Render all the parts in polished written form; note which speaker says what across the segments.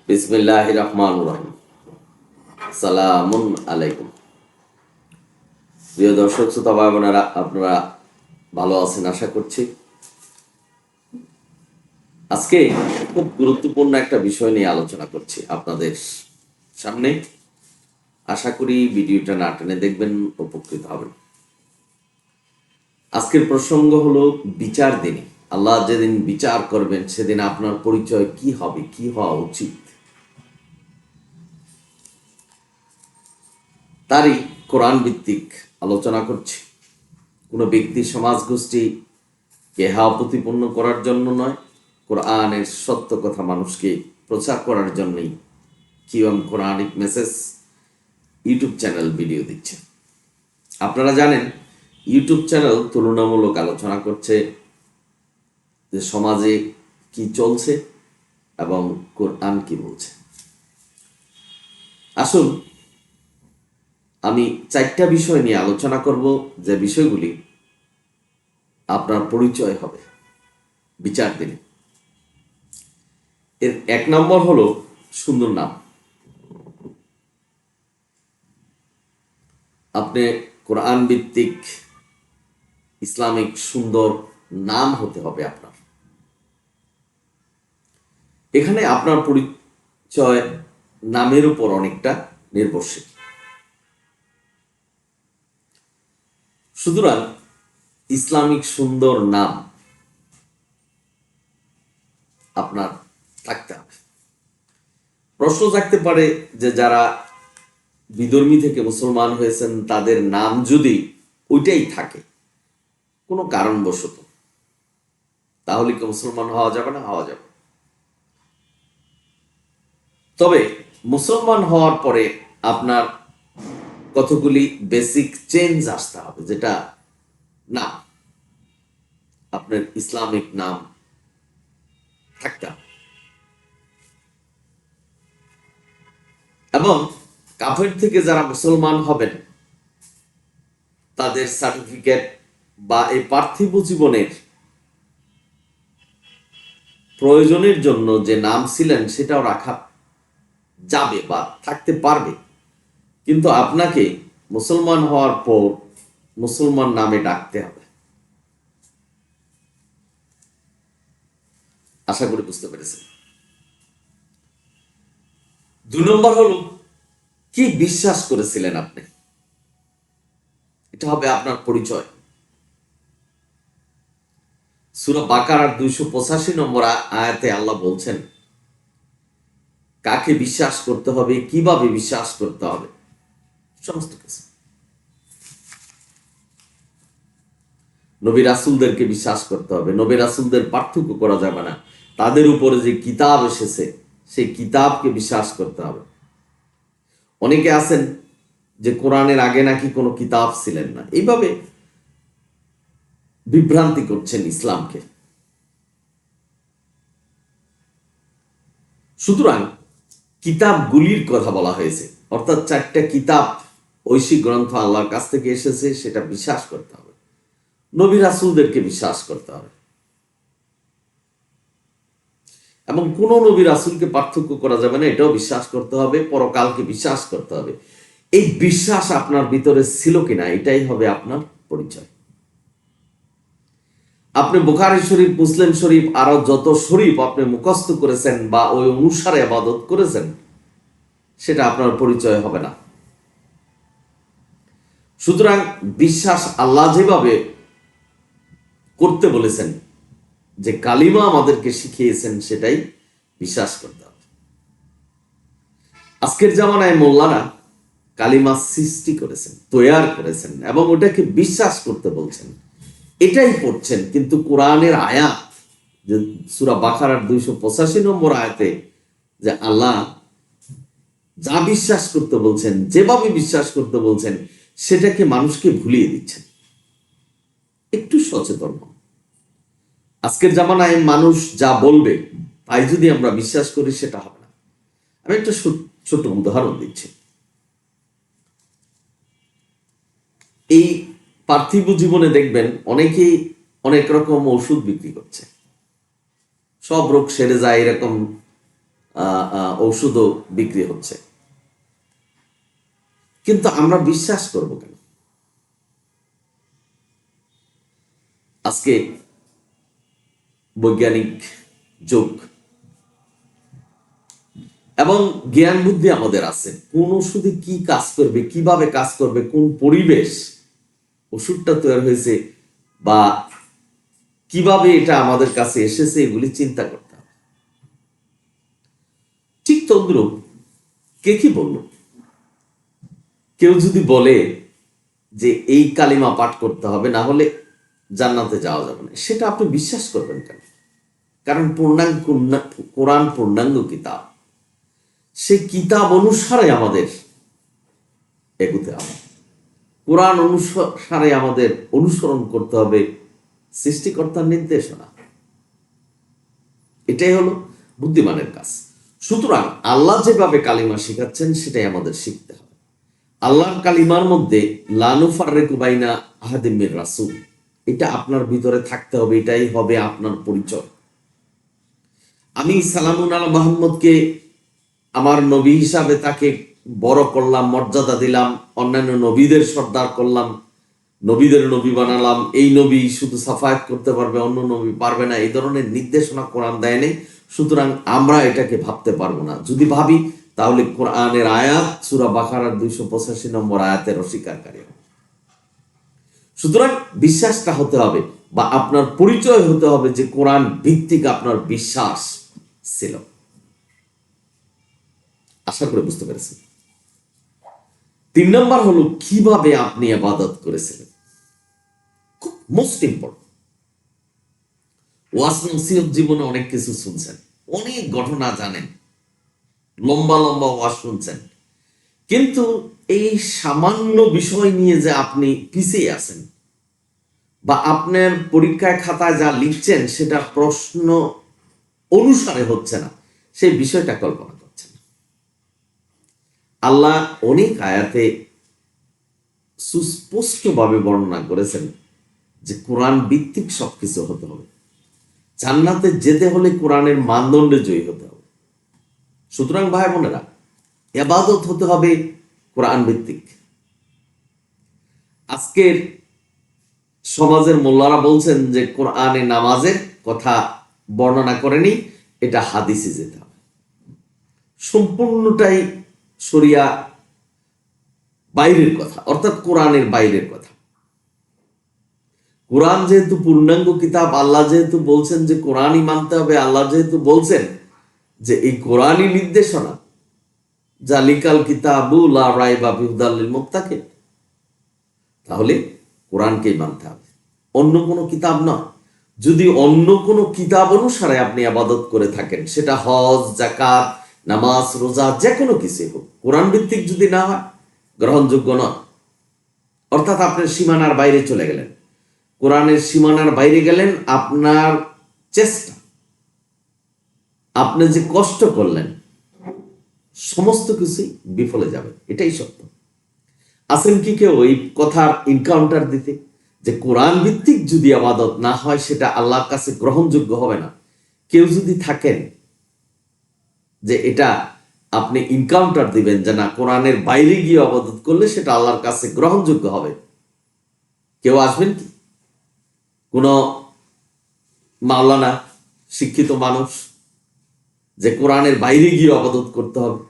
Speaker 1: বিসমিল্লাহির রহমানির রহিম। সালামুন আলাইকুম। প্রিয় দর্শক শ্রোতা ভাই বোনেরা, আপনারা ভালো আছেন আশা করছি। আজকে খুব গুরুত্বপূর্ণ একটা বিষয় নিয়ে আলোচনা করছি আপনাদের সামনে। আশা করি ভিডিওটা না টেনে দেখবেন, উপকৃত হবেন। আজকের প্রসঙ্গ হলো বিচার দিনে। আল্লাহ যেদিন বিচার করবেন সেদিন আপনার পরিচয় কি হবে, কি হওয়া উচিত, তারই কোরআন ভিত্তিক আলোচনা করছি। কোনো ব্যক্তি সমাজ গোষ্ঠী কেহা প্রতিপন্ন করার জন্য নয়, কোরআনের সত্য কথা মানুষকে প্রচার করার জন্যই কিয়ম Quranic message YouTube channel video দিচ্ছে। আপনারা জানেন ইউটিউব চ্যানেল তুলনামূলক আলোচনা করছে যে সমাজে কি চলছে এবং কোরআন কি বলছে। আসুন আমি 4টা বিষয় নিয়ে আলোচনা করব, যে বিষয়গুলি আপনার পরিচয় হবে বিচার দিনে। এর 1 নম্বর হলো সুন্দর নাম। আপনি কোরআন ভিত্তিক ইসলামিক সুন্দর নাম হতে হবে আপনার। এখানে আপনার পরিচয় নামের উপর অনেকটা নির্ভরশীল। সুতরাং ইসলামিক সুন্দর নাম আপনার থাকতে হবে। প্রশ্ন থাকতে পারে যে যারা বিধর্মী থেকে মুসলমান হয়েছেন তাদের নাম যদি ওইটাই থাকে কোনো কারণবশত, তাহলে কি মুসলমান হওয়া যাবে না? হওয়া যাবে। তবে মুসলমান হওয়ার পরে আপনার কতগুলি বেসিক চেঞ্জ আসতে হবে, যেটা নাম, আপনার ইসলামিক নাম থাকতে হবে। এবং কাফের থেকে যারা মুসলমান হবেন তাদের সার্টিফিকেট বা এই পার্থিব জীবনের প্রয়োজনের জন্য যে নাম ছিলেন সেটাও রাখা যাবে বা থাকতে পারবে, কিন্তু আপনাকে মুসলমান হওয়ার পর মুসলমান নামে ডাকতে হবে। আশা করি বুঝতে পেরেছেন। 2 নম্বর হলো কি বিশ্বাস করেছিলেন আপনি, এটা হবে আপনার পরিচয়। সূরা বাকারার 285 নম্বর আয়াতে আল্লাহ বলছেন কাকে বিশ্বাস করতে হবে, কিভাবে বিশ্বাস করতে হবে, সমস্ত কিছু। নবী রাসূলদেরকে বিশ্বাস করতে হবে। নবী রাসূলদের পার্থক্য করা যাবে না। তাদের উপরে যে কিতাব এসেছে সেই কিতাবকে বিশ্বাস করতে হবে। অনেকে আছেন যে কোরআনের আগে নাকি কোনো কিতাব ছিলেন না, এইভাবে বিভ্রান্তি করছেন ইসলামকে। সুতরাং কিতাবগুলির কথা বলা হয়েছে, অর্থাৎ 4টা কিতাব ঐশী গ্রন্থ আল্লাহর কাছ থেকে এসেছে, সেটা বিশ্বাস করতে হবে। নবী রাসূলদেরকে বিশ্বাস করতে হবে এবং কোন নবী রাসূলকে পার্থক্য করা যাবে না, এটাও বিশ্বাস করতে হবে। পরকালকে বিশ্বাস করতে হবে। এই বিশ্বাস আপনার ভিতরে ছিল কিনা, এটাই হবে আপনার পরিচয়। আপনি বুখারী শরীফ, মুসলিম শরীফ, আরো যত শরীফ আপনি মুখস্থ করেছেন বা ওই অনুসারে ইবাদত করেছেন, সেটা আপনার পরিচয় হবে না। সুতরাং বিশ্বাস আল্লাহ যেভাবে করতে বলেছেন, যে কালিমা আমাদেরকে শিখিয়েছেন, সেটাই বিশ্বাস করতে হবে। আজকের জামানায় মোল্লারা কালিমা সৃষ্টি করেছেন, তৈয়ার করেছেন এবং ওটাকে বিশ্বাস করতে বলছেন, এটাই পড়ছেন। কিন্তু কোরআনের আয়াত, যে সূরা বাকারার 285 নম্বর আয়াতে যে আল্লাহ যা বিশ্বাস করতে বলছেন, যেভাবে বিশ্বাস করতে বলছেন, সেটাকে মানুষকে ভুলিয়ে দিচ্ছেন। একটু সচেতন হন। আজকের জামানায় মানুষ যা বলবে তাই যদি আমরা বিশ্বাস করি, সেটা হবে না। আমি একটা ছোট উদাহরণ দিচ্ছি। এই পার্থিব জীবনে দেখবেন অনেকেই অনেক রকম ওষুধ বিক্রি করছে, সব রোগ সেরে যায় এরকম ঔষধও বিক্রি হচ্ছে, কিন্তু আমরা বিশ্বাস করব কেন? আজকে বৈজ্ঞানিক যুগ এবং জ্ঞান বুদ্ধি আমাদের আছে, কোন ওষুধে কি কাজ করবে, কিভাবে কাজ করবে, কোন পরিবেশ ওষুধটা তৈরি হয়েছে বা কিভাবে এটা আমাদের কাছে এসেছে, এগুলি চিন্তা করতে হবে। ঠিক তদ্রুপ কে কি বলল, কেউ যদি বলে যে এই কালিমা পাঠ করতে হবে, না হলে জান্নাতে যাওয়া যাবে না, সেটা আপনি বিশ্বাস করবেন কেন? কারণ কোরআন পূর্ণাঙ্গ কিতাব, সেই কিতাব অনুসারে আমাদের এগুতে হবে। কোরআন অনুসারে আমাদের অনুসরণ করতে হবে সৃষ্টিকর্তার নির্দেশনা। এটাই হলো বুদ্ধিমানের কাজ। সুতরাং আল্লাহ যেভাবে কালিমা শিখাচ্ছেন সেটাই আমাদের শিখতে হবে। আল্লাহর কালিমার মধ্যে লানুফাররিকু বাইনা আহাদিম মির রাসূল, এটা আপনার ভিতরে থাকতে হবে, এটাই হবে আপনার পরিচয়। আমি সালামুন আলা মুহাম্মদকে আমার নবী হিসাবে তাকে বড় করলাম, মর্যাদা দিলাম, অন্যান্য নবীদের সর্দার করলাম, নবীদের নবী বানালাম, এই নবী শুধু সাফায়াত করতে পারবে, অন্য নবী পারবে না, এই ধরনের নির্দেশনা কোরআন দেয় নেই। সুতরাং আমরা এটাকে ভাবতে পারবো না। যদি ভাবি তাহলে কোরআনের আয়াত সূরা বাকারার 285 নম্বর আয়াতের অস্বীকারী। সুতরাং বিশ্বাসটা হতে হবে বা আপনার পরিচয় হতে হবে যে কোরআন ভিত্তিক আপনার বিশ্বাস ছিল। আশা করে বুঝতে পেরেছেন। 3 নম্বর হলো কিভাবে আপনি ইবাদত করেছিলেন, খুব মোস্ট ইম্পর্টেন্ট। ওয়াজ নসিহত জীবনে অনেক কিছু শুনছেন, অনেক ঘটনা জানেন, লম্বা লম্বা ওয়াজ শুনছেন, কিন্তু এই সামান্য বিষয় নিয়ে যে আপনি পিছিয়ে আছেন বা আপনার পরীক্ষায় খাতায় যা লিখছেন সেটা প্রশ্ন অনুসারে হচ্ছে না, সেই বিষয়টা কল্পনা করছেন। আল্লাহ অনেক আয়াতে সুস্পষ্টভাবে বর্ণনা করেছেন যে কোরআন ভিত্তিক সবকিছু হতে হবে। জান্নাতে যেতে হলে কোরআনের মানদণ্ডে জয়ী হতে হবে। সুতরাং ভাই বোনেরা, ইবাদত হতে হবে কোরআন ভিত্তিক। আজকের সমাজের মোল্লারা বলছেন যে কোরআনে নামাজের কথা বর্ণনা করেনি, এটা হাদিসে যেতে হবে। সম্পূর্ণটাই শরিয়া বাইরের কথা, অর্থাৎ কোরআনের বাইরের কথা। কোরআন যেহেতু পূর্ণাঙ্গ কিতাব, আল্লাহ যেহেতু বলছেন যে কোরআনই মানতে হবে, আল্লাহ যেহেতু বলছেন যে এই কোরআনই নির্দেশনা, জালিকাল কিতাবু লা রাইবা ফিহি হুদাল লিল মুত্তাকিন, তাহলে কোরআনকেই মানতে হবে, অন্য কোনো কিতাব নয়। যদি অন্য কোনো কিতাব অনুসারে আপনি ইবাদত করে থাকেন, সেটা হজ, যাকাত, নামাজ, রোজা, যে কোনো কিছুই হোক, কোরআন ভিত্তিক যদি না হয় গ্রহণযোগ্য নয়। অর্থাৎ আপনার সীমানার বাইরে চলে গেলেন, কোরআনের সীমানার বাইরে গেলেন, আপনার চেষ্টা, আপনি যে কষ্ট করলেন, সমস্ত কিছুই বিফলে যাবে। এটাই সত্য। আছেন কি কেউ এই কথার ইনকাউন্টার দিতে যে কোরআন ভিত্তিক যদি ইবাদত না হয় সেটা আল্লাহর কাছে গ্রহণযোগ্য হবে না? কেউ যদি থাকেন যে এটা আপনি ইনকাউন্টার দিবেন যে না, কোরআনের বাইরে গিয়ে ইবাদত করলে সেটা আল্লাহর কাছে গ্রহণযোগ্য হবে, কেউ আসবেন কি? কোন মাওলানা, শিক্ষিত মানুষ যে কোরআনের বাইরে গিয়ে ইবাদত করতে হবে,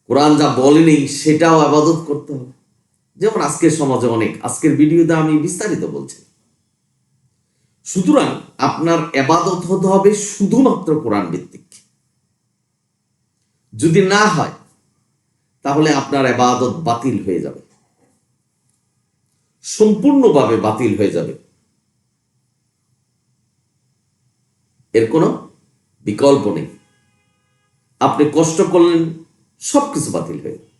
Speaker 1: কোরআন যা বলেনি সেটাও ইবাদত করতে হবে? যেমন আজকের সমাজে অনেক, আজকের ভিডিওতে আমি বিস্তারিত বলছি। সুতরাং আপনার ইবাদত হতে হবে শুধুমাত্র কোরআন ভিত্তিক। যদি না হয় তাহলে আপনার ইবাদত বাতিল হয়ে যাবে, সম্পূর্ণভাবে বাতিল হয়ে যাবে, এর কোনো বিকল্প নেই। আপনি কষ্ট করলেন, সবকিছু বাতিল হয়ে যাবে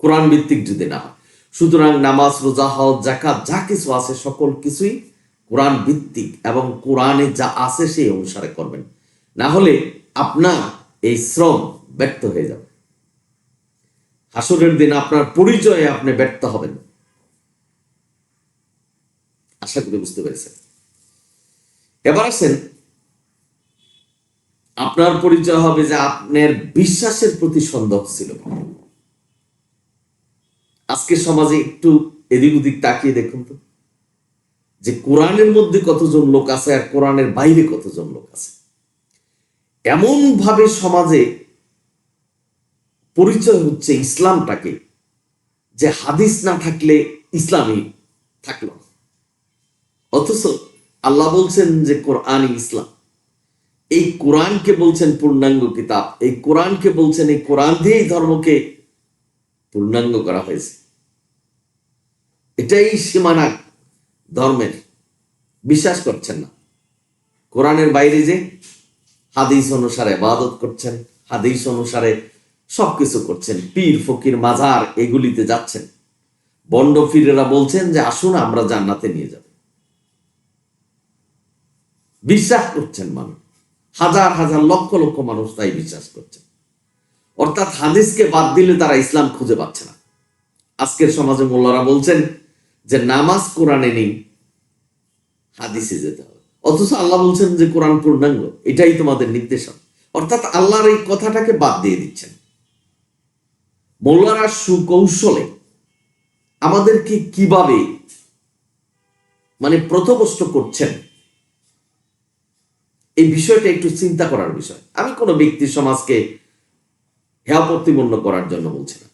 Speaker 1: কোরআন ভিত্তিক যদি না হয়। সুতরাং নামাজ, রোজা, হজ, যাকাত যা কিছু আছে সকল কিছুই কোরআন ভিত্তিক এবং কোরআনে যা আছে সেই অনুসারে করবেন, না হলে আপনার এই শ্রম ব্যর্থ হয়ে যাবে। হাসরের দিন আপনার পরিচয়ে আপনি ব্যর্থ হবেন। আশা করি বুঝতে পেরেছেন। এবার আসেন, আপনার পরিচয় হবে যে আপনার বিশ্বাসের প্রতি সন্দেহ ছিল। আজকে সমাজে একটু এদিক ওদিক তাকিয়ে দেখুন তো, যে কোরআনের মধ্যে কতজন লোক আছে আর কোরআনের বাইরে কতজন লোক আছে। এমন ভাবে সমাজে পরিচয় হচ্ছে ইসলামটাকে, যে হাদিস না থাকলে ইসলামই থাকলো। অথচ আল্লাহ বলছেন যে কোরআনই ইসলাম। এই কোরআনকে বলছেন পূর্ণাঙ্গ কিতাব, এই কোরআনকে বলছেন এই কোরআন দিয়েই ধর্মকে পূর্ণাঙ্গ করা হয়েছে। এটাই সীমানা ধর্মের। বিশ্বাস করছেন না, কোরআনের বাইরে যে হাদিস অনুসারে ইবাদত করছেন, হাদিস অনুসারে সবকিছু করছেন, পীর ফকির মাজার এগুলিতে যাচ্ছেন। বন্ড পীরেরা বলছেন যে আসুন আমরা জান্নাতে নিয়ে যাব। বিশ্বাস করছেন মানুষ, হাজার হাজার লক্ষ লক্ষ মানুষ তাই বিশ্বাস করছেন। অর্থাৎ হাদিসকে বাদ দিলে তারা ইসলাম খুঁজে পাচ্ছে না। আজকের সমাজে মোল্লারা বলছেন যে নামাজ কোরআনে নেই, হাদিসে যেতে হবে। অথচ আল্লাহ বলছেন যে কোরআন পূর্ণাঙ্গ, এটাই তোমাদের নির্দেশন। অর্থাৎ আল্লাহর এই কথাটাকে বাদ দিয়ে দিচ্ছেন। মোল্লারা সুকৌশলে আমাদেরকে কিভাবে প্রথভ্রষ্ট করছেন, এই বিষয়টা একটু চিন্তা করার বিষয়। আমি কোনো ব্যক্তি সমাজকে হেয় প্রতিপন্ন করার জন্য বলছি না।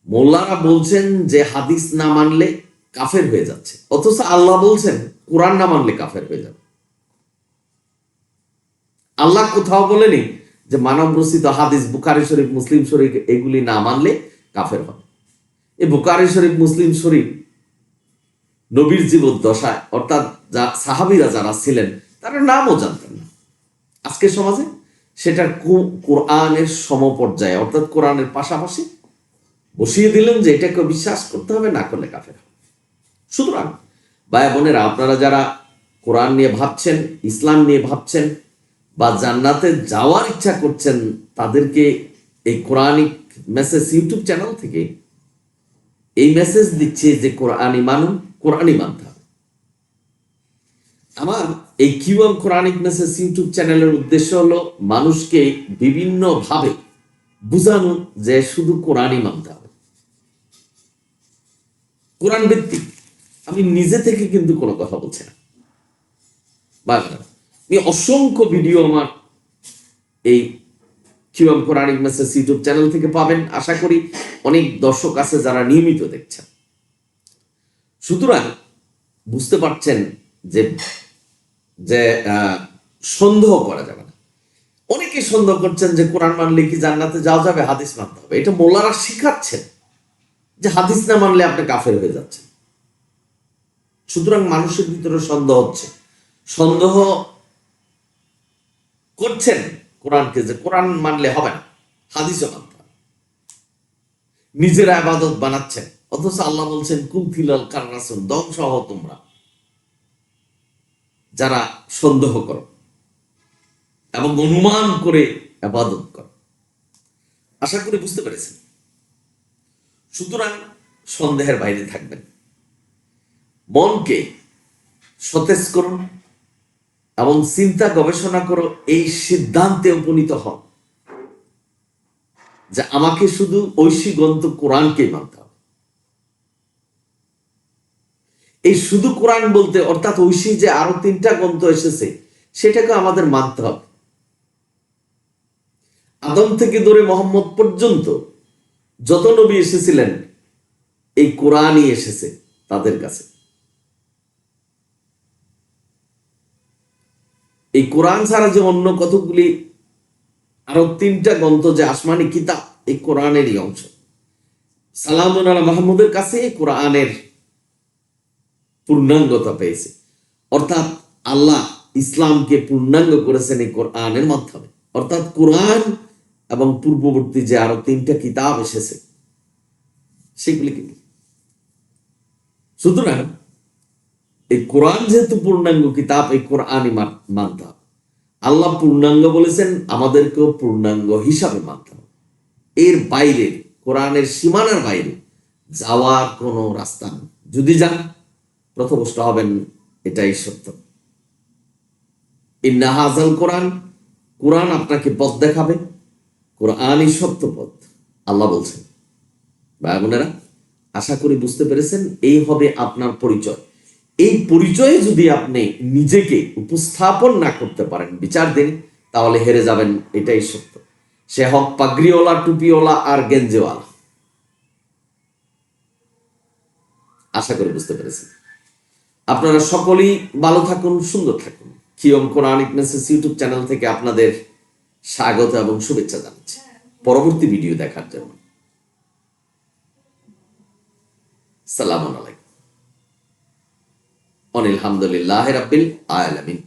Speaker 1: মোল্লারা বলছেন যে হাদিস না মানলে কাফের হয়ে যাচ্ছে, অথচ আল্লাহ বলছেন কোরআন না মানলে কাফের হয়ে যাবে। আল্লাহ কোথাও বলেনি যে মানব রচিত হাদিস বুখারী শরীফ মুসলিম শরীফ এগুলি না মানলে কাফের হবে। এই বুখারী শরীফ মুসলিম শরীফ নবীর জীবদ্দশায়, অর্থাৎ সাহাবীরা যারা ছিলেন তারা নামও জানতেন না। আজকে সমাজে সেটা কোরআনের সমপর্যায়ে, অর্থাৎ কোরআনের পাশাপাশি বসিয়ে দিলেন যে এটাকে বিশ্বাস করতে হবে, না করলে কাফের হবে। সুতরাং ভাই বোনেরা, আপনারা যারা কোরআন নিয়ে ভাবছেন, ইসলাম নিয়ে ভাবছেন, বা জান্নাতে যাওয়ার ইচ্ছা করছেন, তাদেরকে এই কোরআনিক মেসেজ ইউটিউব চ্যানেল থেকে এই মেসেজ দিচ্ছে যে কোরআনই মানুন, কোরআনই মানতে হবে। আমার এই কিউএম কোরআনিক মেসেজ ইউটিউব চ্যানেলের উদ্দেশ্য হলো মানুষকে বিভিন্ন ভাবে বুঝানো যে শুধু কোরআনই মানতে হবে, কোরআন ভিত্তিক। আমি নিজে থেকে কিন্তু কোনো কথা বলছি না। অসংখ্য ভিডিও আমার এই QM Quranic message YouTube channel থেকে পাবেন। আশা করি অনেক দর্শক আছে যারা নিয়মিত দেখছেন। সুতরাং বুঝতে পারছেন যে যে সন্দেহ করা যাবে না। অনেকে সন্দেহ করছেন যে কোরআন মানলে কি জান্নাতে যাওয়া যাবে, হাদিস মানতে হবে। এটা মোল্লারা শিখাচ্ছেন যে হাদিস না মানলে আপনি কাফের হয়ে যাচ্ছেন। সুতরাং মানুষের ভিতরে সন্দেহ হচ্ছে, সন্দেহ করছেন কোরআনকে, যে কোরআন মানলে হবে না, হাদিসও মানতে হবে। নিজেরা ইবাদত বানাচ্ছেন, অথচ আল্লাহ বলছেন কুলথিলাল কাররাসুন, ধ্বংস হও তোমরা যারা সন্দেহ করো এবং অনুমান করে ইবাদত করো। আশা করি বুঝতে পেরেছেন। সুতরাং সন্দেহের বাইরে থাকবেন, মনকে সতেজ করুন এবং চিন্তা গবেষণা করো, এই সিদ্ধান্তে উপনীত হন যে আমাকে শুধু ঐশী গ্রন্থ কোরআনকেই মানতে হবে। এই শুধু কোরআন বলতে অর্থাৎ ঐশী যে আরো 3টা গ্রন্থ এসেছে সেটাকে আমাদের মানতে হবে। আদম থেকে ধরে মোহাম্মদ পর্যন্ত যত নবী এসেছিলেন এই কোরআনই এসেছে তাদের কাছে। এই কোরআন ছাড়া যে অন্য কতগুলি আরো 3টা গ্রন্থ যে আসমানি কিতাব, এই কোরআনেরই অংশ। সালামুন আলা মাহমুদের কাছে এই কোরআনের পূর্ণাঙ্গতা পেয়েছে, অর্থাৎ আল্লাহ ইসলামকে পূর্ণাঙ্গ করেছেন এই কোরআনের মাধ্যমে। অর্থাৎ কোরআন এবং পূর্ববর্তী যে আরো 3টা কিতাব এসেছে সেগুলি কি। সুতরাং এই কোরআন যেহেতু পূর্ণাঙ্গ কিতাব, এই কোরআনই মানতে হবে। আল্লাহ পূর্ণাঙ্গ বলেছেন, আমাদেরকেও পূর্ণাঙ্গ হিসাবে মানতে হবে। এর বাইরে, কোরআনের সীমানার বাইরে যাওয়ার কোনো রাস্তা নেই। যদি যান পথভ্রষ্ট হবেন, এটাই সত্য। ইন্না হাযাল কোরআন কোরআন আপনাকে পথ দেখাবে, কোরআনই সত্য পথ, আল্লাহ বলছেন। ভাই বোনেরা, আশা করি বুঝতে পেরেছেন। এই হবে আপনার পরিচয়। এই পরিচয়ে যদি আপনি নিজেকে উপস্থাপন না করতে পারেন বিচার দিন, তাহলে হেরে যাবেন, এটাই সত্য। সে হক পাগড়িওয়ালা, টুপিওয়ালা আর গেঞ্জেওয়ালা। আশা করি বুঝতে পেরেছেন। আপনারা সকলেই ভালো থাকুন, সুন্দর থাকুন। কিয়ম কোরআনিক মেসেজ ইউটিউব চ্যানেল থেকে আপনাদের স্বাগত এবং শুভেচ্ছা জানাচ্ছি পরবর্তী ভিডিও দেখার জন্য। সালামু আলাইকুম। অনিল হামদুলিল্লাহ রাব্বিল আলামিন।